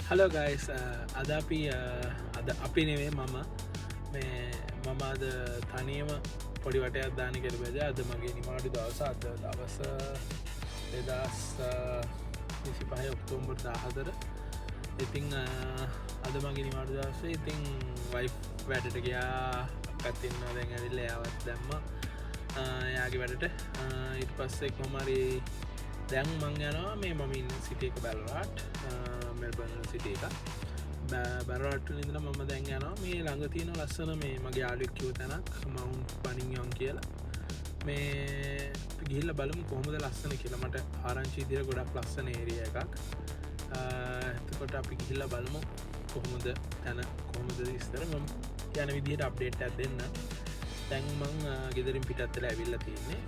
Hello guys අද අපි නෙවේ මම මම අද තනියම පොඩි වටයක් දාන කෙරබද අද මගේ නිමාඩු දවස අද දවස 2025 ඔක්තෝම්බර් 14 ඉතිං අද මගේ නිමාඩු දවස ඉතිං වයි් වැඩට ගයා පැත්තින්න දැන් ඇවිල්ල යවත් දැම්ම යාගේ වැඩට ඉට පස්සේ කොමරි දැන් මං යනවා මේ මමින් සිටියක බැලරාට් මෙල්බර්න් සිට එක බැරට්ට නිදන මම දැන් යනවා මේ ළඟ තියෙන ලස්සන මේ මගේ ආඩුවක් කිව තැනක් මවුන් පනිියොන් කියලා මේ ගිල්ල බලමු කොහොමද ලස්සන කියලා මට ආරංචි දිර ගොඩක් ලස්සන ඒරිය එකක් එතකොට අපි ගිහිල්ල බලමු කොහොමද තැන කොහොමද විස්තර මම යන විදිහට අප්ඩේට් එකක් දෙන්න දැන් මං ගෙදරින් පිටත්තලා ඇවිල්ලා තියෙන්නේ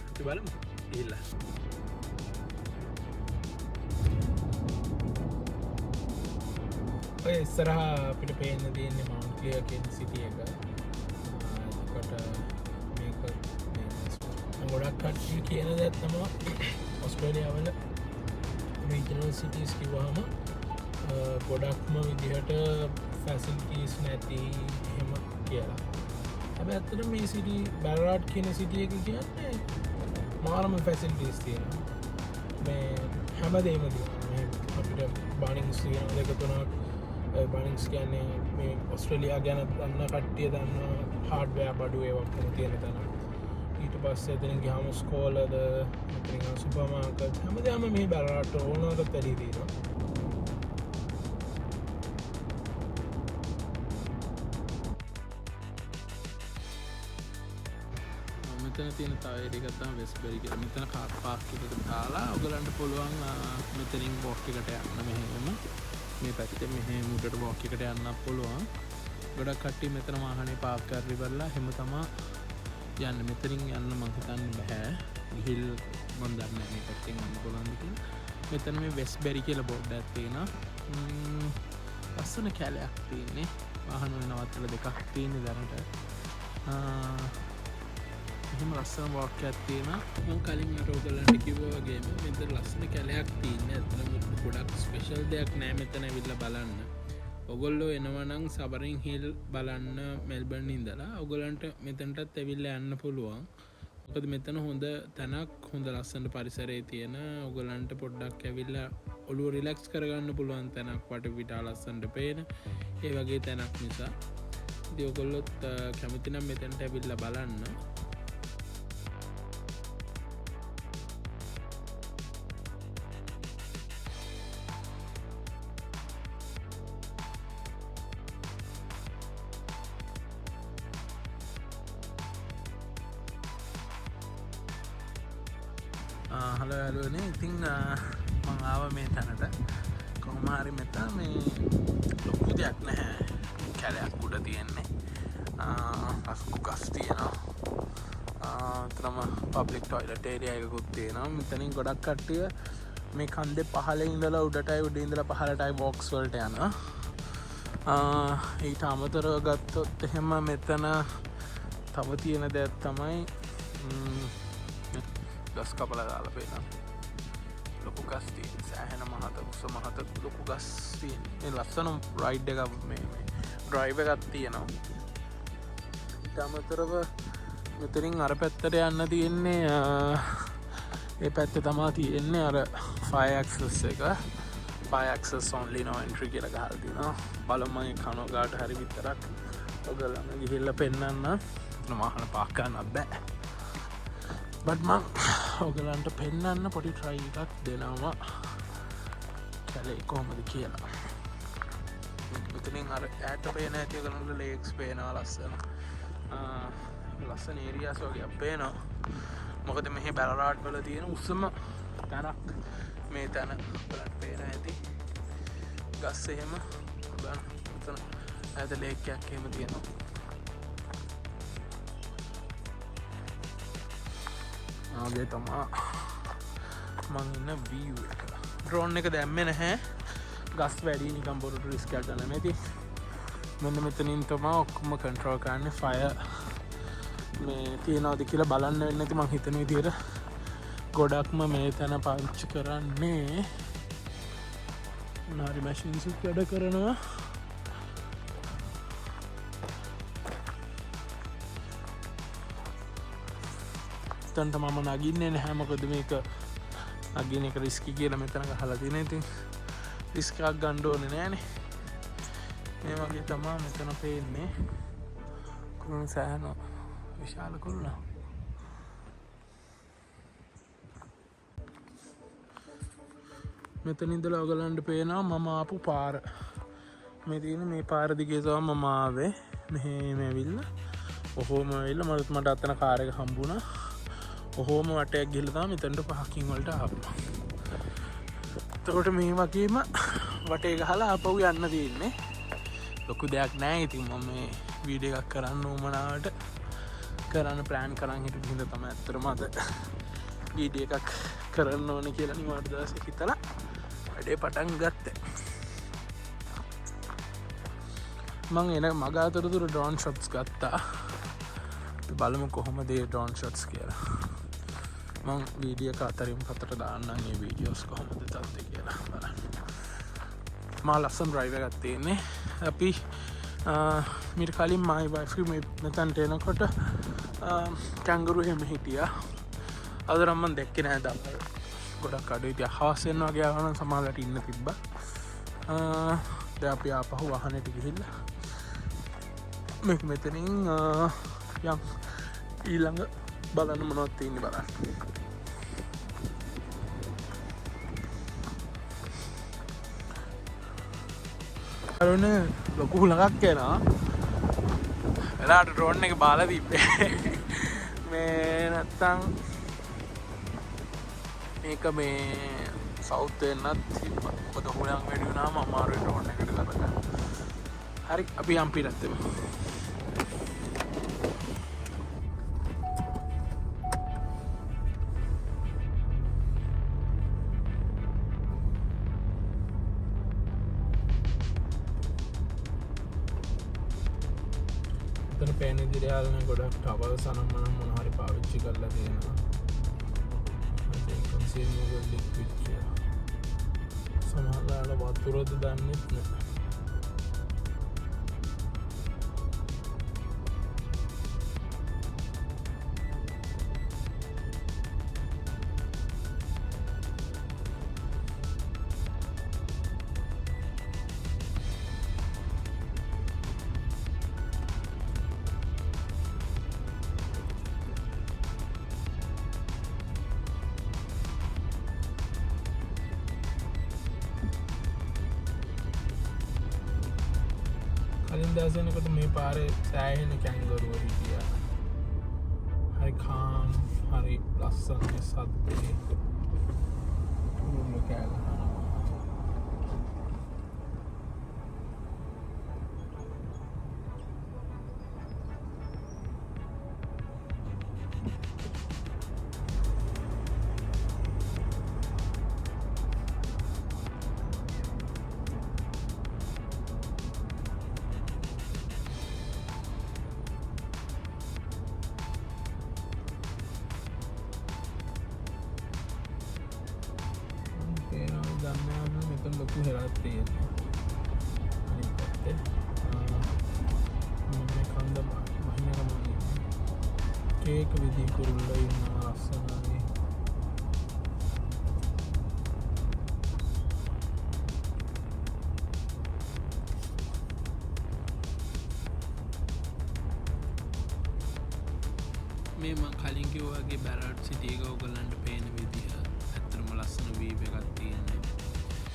අපි බලමු ගිහිල්ලා ඔය ඉස්සරහ අපිට පේන්න තියෙන්නේ මවුන්ට් ක්ලියර් සිටි එක එතකොට මේක ගොඩක් කට්ටිය කියන දේ තමයි ඔස්ට්‍රේලියාවල රීජනල් සිටිස් කිව්වහම ගොඩක්ම විදිහට ෆැසිලිටීස් නැති එහෙම කියලා. හැබැයි ඇත්තට මේ සිටි බැරරාට් කියන සිටි එක කියන්නේ මාරම ෆැසිලිටීස් තියෙනවා. මේ හැමදේම තියෙනවා. අපිට බානින්ග්ස් තියෙනවා දෙක තුනක්. බානින්ග්ස් කියන්නේ මේ ඔස්ට්‍රේලියා ගැන දන්න කට්ටිය දන්න හાર્ඩ්වෙයාර් බඩු ඒවා කොහොම තියෙන තැන. ඊට පස්සේ එතනින් ගියාම ස්කෝලද එතනින් සුපර් මාකට් හැමදේම මේ බැරරාට් ඕනකට වැඩි තියෙනවා. මෙතන තියෙන තව ඒරිය එකක් තමයි වෙස්බරි කියලා. මෙතන කාර් පාක් එකකට දාලා ඔයගලන්ට පුළුවන් මෙතනින් වොක් එකට යන්න මෙහෙම. මේ පැත්තේ මෙහෙම උඩට වොක් එකට යන්න පුළුවන්. ගොඩක් කට්ටිය මෙතන වාහනේ පාක් කරලා ඉවරලා හැම තමා යන්න මෙතනින් යන්න මම හිතන්නේ බෑ. ගිහිල් මම දන්නේ නැහැ මේ පැත්තෙන් යන්න පුළුවන්ද කියලා. මෙතන මේ වෙස්බරි කියලා බෝඩ් එකක් තියෙනවා. ලස්සන කැලයක් තියෙන්නේ. වාහන නවත්තලා දෙකක් තියෙන්නේ දැනට. එහෙම ලස්සන වාක්‍යයක් තියෙනවා. මම කලින් අර ඔයගලන්ට කිව්වා වගේම මෙතන ලස්සන කැලයක් තියෙන්නේ. අතන ගොඩක් ස්පෙෂල් දෙයක් නෑ මෙතන ඇවිල්ලා බලන්න. ඔයගොල්ලෝ එනවා නම් සබරින් හිල් බලන්න මෙල්බර්න් ඉඳලා ඔයගලන්ට මෙතනටත් ඇවිල්ලා යන්න පුළුවන්. මොකද මෙතන හොඳ තැනක් හොඳ ලස්සන පරිසරයේ තියෙන ඔයගලන්ට පොඩ්ඩක් ඇවිල්ලා ඔළුව රිලැක්ස් කරගන්න පුළුවන් තැනක් වටපිට ලස්සනට පේන ඒ වගේ තැනක් නිසා ඉතින් ඔයගොල්ලොත් කැමති නම් මෙතනට ඇවිල්ලා බලන්න. හලෝ යාළුවනේ ඉතින් මම ආව මේ තැනට කොහොම හරි මෙතන මේ ලොකු දෙයක් නැහැ කැලයක් උඩ තියෙන්නේ අස්කු ගස් තියෙනවා තරම පබ්ලික් ටොයිලට් ඒරියා එකකුත් තියෙනවා මෙතනින් ගොඩක් කට්ටිය මේ කන්දේ පහළ ඉඳලා උඩටයි උඩ ඉඳලා පහළටයි වොක්ස් වලට යනවා ඊට අමතරව ගත්තොත් එහෙම මෙතන තව තියෙන දෙයක් තමයි ගස් කපලා දාලා පේනවා ලොකු ගස් තියෙන සෑහෙන මහත උස මහත ලොකු ගස් තියෙන මේ ලස්සන රයිඩ් එකක් මේ ඩ්‍රයිව් එකක් තියෙනවා ඊට අමතරව මෙතනින් අර පැත්තට යන්න තියෙන්නේ ඒ පැත්තේ තමයි තියෙන්නේ අර fire access එක fire access only no entry කියලා ගහලා තියෙනවා බලමු මම කනෝ ගාට හරි විතරක් ඔයගලන්ට ගිහිල්ලා පෙන්නන්න වාහන පාක් කරන්නත් බෑ බට් මම ඔයගලන්ට පෙන්නන්න පොඩි ට්‍රයි එකක් දෙනවා කැලේ කොහොමද කියලා මෙතනින් අර ඈත පේන ඇති ඔයගලන්ට ලේක්ස් පේනවා ලස්සන ඒරියාස් වගේ පේනවා මොකද මෙහි බැලරාට් වල තියෙන උස්සම තැනක් මේ තැන ඔයගලන්ට පේන ඇති ගස් එහෙම බලන්න මෙතන ඈත ලේක් එකක් එහෙම තියෙනවා ආගේ තමා මං ඉන්න view එක ඩ්‍රෝන් එක දැම්මේ නැහැ ගස් වැඩි නිකන් බොරු රිස්ක් එකක් ගන්න නැති මෙන්න මෙතනින් තමයි ඔක්කොම කන්ට්‍රෝල් කරන්නේ ෆයර් මේ තියෙනවද කියලා බලන්න වෙන්නේ නැති මං හිතන විදිහට ගොඩක්ම මේ තැන පාවිච්චි කරන්නේ මොනාරි මැෂින්ස් වැඩ කරනවා. තන්ට මම නගින්නේ නැහැ මොකද මේක නගින එක රිස්කි කියලා මෙතන ගහලා තියෙන. ඉතින් රිස්ක් එකක් ගන්න ඕනේ නෑනේ. මේ වගේ තමයි මෙතන පේන්නේ කුරුණු සෑහන විශාල කුරුණා. මෙතන ඉඳලා ඔයගලන්ට පේනවා මම ආපු පාර. මේ තියෙන මේ පාර දිගේ තමයි මම ආවේ. මෙහෙම ඇවිල්ලා ඔහොම ඇවිල්ලා මට අතන කාර් එක හම්බුණා. ඔහොම වටයක් ගිහලා තමයි මෙතනට පාකින් වලට ආපු. එතකොට මේ වගේම වටේ ගහලා ආපහු යන්න තියෙන්නේ. ලොකු දෙයක් නෑ. ඉතින් මම මේ වීඩියෝ එකක් කරන්න උමනාවට කරන්න ප්ලෑන් කරන් හිටපු හින්දා තමයි අත්‍තරම අද වීඩියෝ එකක් කරන්න ඕනේ කියලා නිවාඩු දවසේ හිතලා වැඩේ පටන් ගත්තේ. මං එන මග අතරතුර ඩ්‍රෝන් ෂොට්ස් ගත්තා. බලමු කොහොමද ඒ ඩ්‍රෝන් ෂොට්ස් කියලා. මං වීඩියෝ එක අතරින් පතට දාන්නම් මේ වීඩියෝස් කොහොමද තත්ත්වය කියලා බලන්න. මා ලස්සන ඩ්‍රයිව් එකක් තියෙන්නේ. අපි මීට කලින් මයි වයිෆ් මෙතනට එනකොට කැංගරු එහෙම හිටියා. අද නම් මම දැක්කේ නෑ. දවල් ගොඩක් අඩුයි. ඉතින් හවස් වෙනවා වගේ ආවනම් සමහරවිට ඉන්න තිබ්බා. දැන් අපි ආපහු වාහනේට ගිහිල්ලා මේක මෙතනින් යම් ඊළඟ බලන්න මොනවද තියෙන්නේ බලන්න. අරනේ ලොකු හුලඟක් එනවා. එලාට ඩ්‍රෝන් එක බාලා තිබ්බේ. මේ නැත්තම් මේක මේ සවුත් වෙන්නත් මොකද හුලඟ වැඩි වුණාම අමාරුයි ඩ්‍රෝන් එකට කරගන්න. හරි අපි යම් පිටත් වෙමු. පේන ඉදිරියාලන ගොඩක් ටවල් සනම් මනම් මොනහරි පාවිච්චි කරලා තියෙනවා. සමහරවිට වතුරද දන්නෙත් නෑ. කලින් දවසෙනකොට මේ පාරේ සෑහෙන කැංගරුව හිටියා. හරි කාම් හරි ලස්සන සද්දේ කුරුල්ලෝ කෑ ගහනවා. ගන්න මෙතන ලොකු හෙරක් තියෙනවා. අනිත් පැත්තේ මේ කන්ද මහිනකම කේක් විදිහේ කුරුල්ලෝ ඉන්නවා ලස්සනයි. මේ මම කලින් කිව්වා වගේ බැරඩ් සිටි එක ඔයගලන්ට පේන විදිහ ඇත්තටම ලස්සන වීව් එකක් තියෙනවා.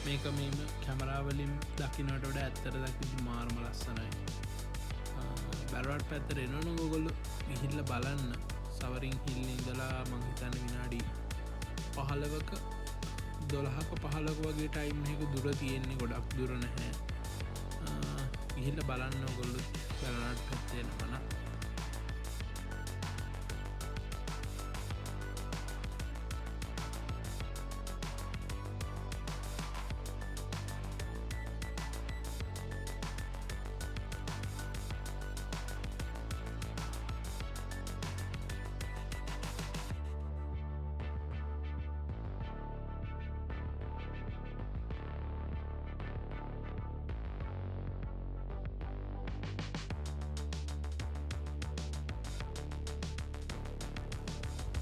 මේක මේම කැමරාවලින් දකින්නට වඩා ඇත්තට දකිද්දි මාරම ලස්සනයි. බැරඩ් පැත්තට එනවනම් ඔයගොල්ලෝ ගිහිල්ලා බලන්න. සවරින් හිල් ඉඳලා මං හිතන්නේ විනාඩි 15ක 12ක 15ක වගේ ටයිම් එකක දුර තියෙන්නේ. ගොඩක් දුර නැහැ. ගිහිල්ලා බලන්න ඔයගොල්ලෝ බැරඩ් පැත්තේ එනවනම්.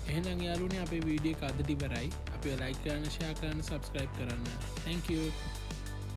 එහෙනම් යාළුවනේ අපේ වීඩියෝ එක අදට ඉවරයි. අපි ලයික් කරන්න, ෂෙයා කරන්න, සබ්ස්ක්‍රයිබ් කරන්න. Thank you.